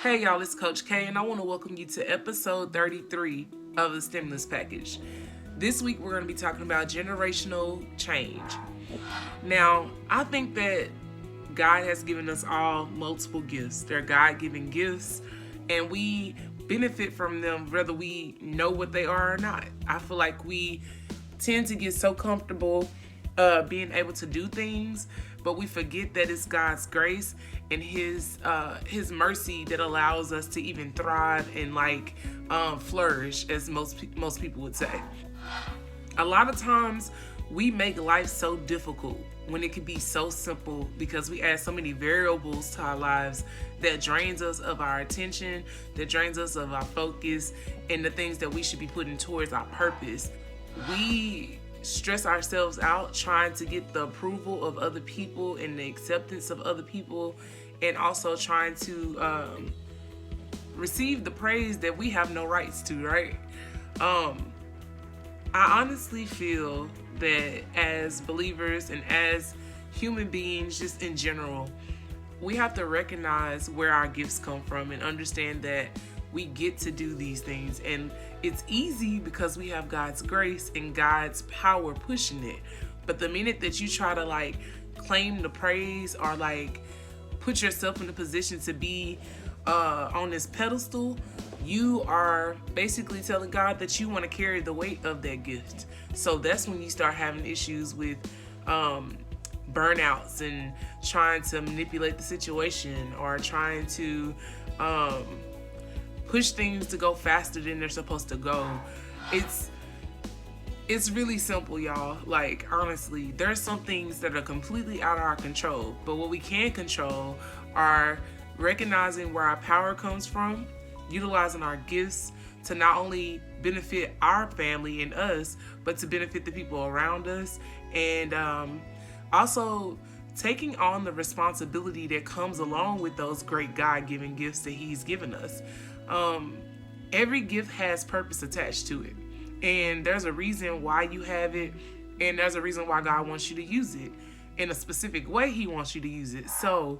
Hey y'all, it's Coach K, and I want to welcome you to episode 33 of the Stimulus Package. This week we're going to be talking about generational change. Now, I think that God has given us all multiple gifts. They're God-given gifts, and we benefit from them whether we know what they are or not. I feel like we tend to get so comfortable being able to do things, but we forget that it's God's grace and His mercy that allows us to even thrive and flourish, as most people would say. A lot of times we make life so difficult when it could be so simple because we add so many variables to our lives that drains us of our attention, that drains us of our focus, and the things that we should be putting towards our purpose. We stress ourselves out trying to get the approval of other people and the acceptance of other people, and also trying to receive the praise that we have no rights to, right? I honestly feel that as believers and as human beings, just in general, we have to recognize where our gifts come from and understand that we get to do these things. And it's easy because we have God's grace and God's power pushing it. But the minute that you try to claim the praise or put yourself in a position to be on this pedestal, you are basically telling God that you want to carry the weight of that gift. So that's when you start having issues with burnouts and trying to manipulate the situation or trying to push things to go faster than they're supposed to go. It's really simple, y'all. Honestly, there's some things that are completely out of our control, but what we can control are recognizing where our power comes from, utilizing our gifts to not only benefit our family and us, but to benefit the people around us, and also taking on the responsibility that comes along with those great God-given gifts that He's given us. Every gift has purpose attached to it, and there's a reason why you have it, and there's a reason why God wants you to use it in a specific way. He wants you to use it. So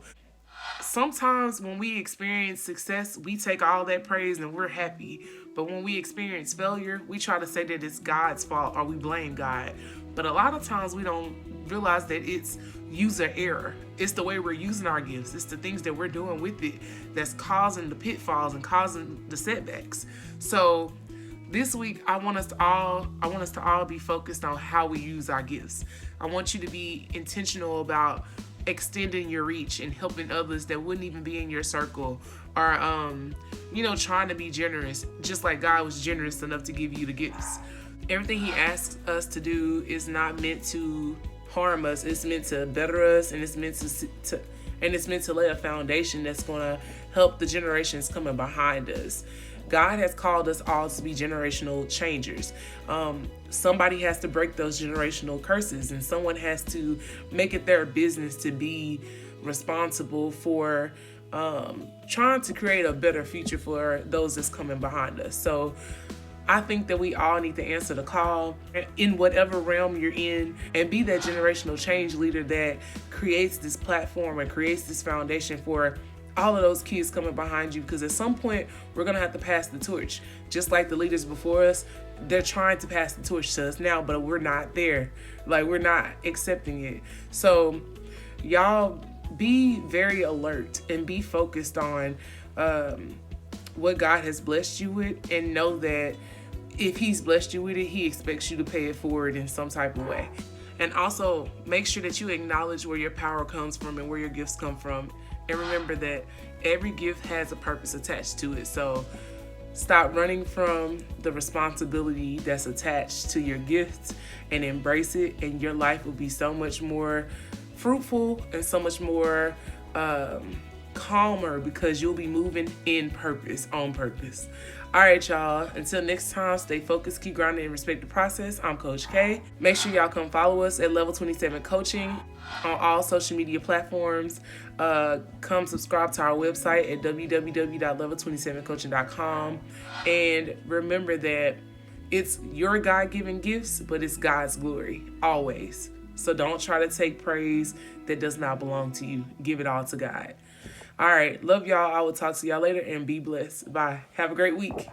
sometimes when we experience success, we take all that praise and we're happy. But when we experience failure, we try to say that it's God's fault or we blame God. But a lot of times we don't realize that it's user error. It's the way we're using our gifts. It's the things that we're doing with it that's causing the pitfalls and causing the setbacks. So this week, I want us to all be focused on how we use our gifts. I want you to be intentional about extending your reach and helping others that wouldn't even be in your circle, or trying to be generous, just like God was generous enough to give you the gifts. Everything He asks us to do is not meant to harm us. It's meant to better us, and it's meant to lay a foundation that's going to help the generations coming behind us. God has called us all to be generational changers. Somebody has to break those generational curses, and someone has to make it their business to be responsible for trying to create a better future for those that's coming behind us. So I think that we all need to answer the call in whatever realm you're in and be that generational change leader that creates this platform and creates this foundation for all of those kids coming behind you, because at some point we're going to have to pass the torch. Just like the leaders before us, they're trying to pass the torch to us now, but we're not there. We're not accepting it. So y'all be very alert and be focused on what God has blessed you with, and know that if He's blessed you with it, He expects you to pay it forward in some type of way. And also make sure that you acknowledge where your power comes from and where your gifts come from. And remember that every gift has a purpose attached to it. So stop running from the responsibility that's attached to your gifts and embrace it. And your life will be so much more fruitful and so much more calmer, because you'll be moving in purpose, on purpose. All right, y'all. Until next time, stay focused, keep grinding, and respect the process. I'm Coach K. Make sure y'all come follow us at Level 27 Coaching on all social media platforms. Come subscribe to our website at www.level27coaching.com. And remember that it's your God-given gifts, but it's God's glory, always. So don't try to take praise that does not belong to you. Give it all to God. All right. Love y'all. I will talk to y'all later and be blessed. Bye. Have a great week.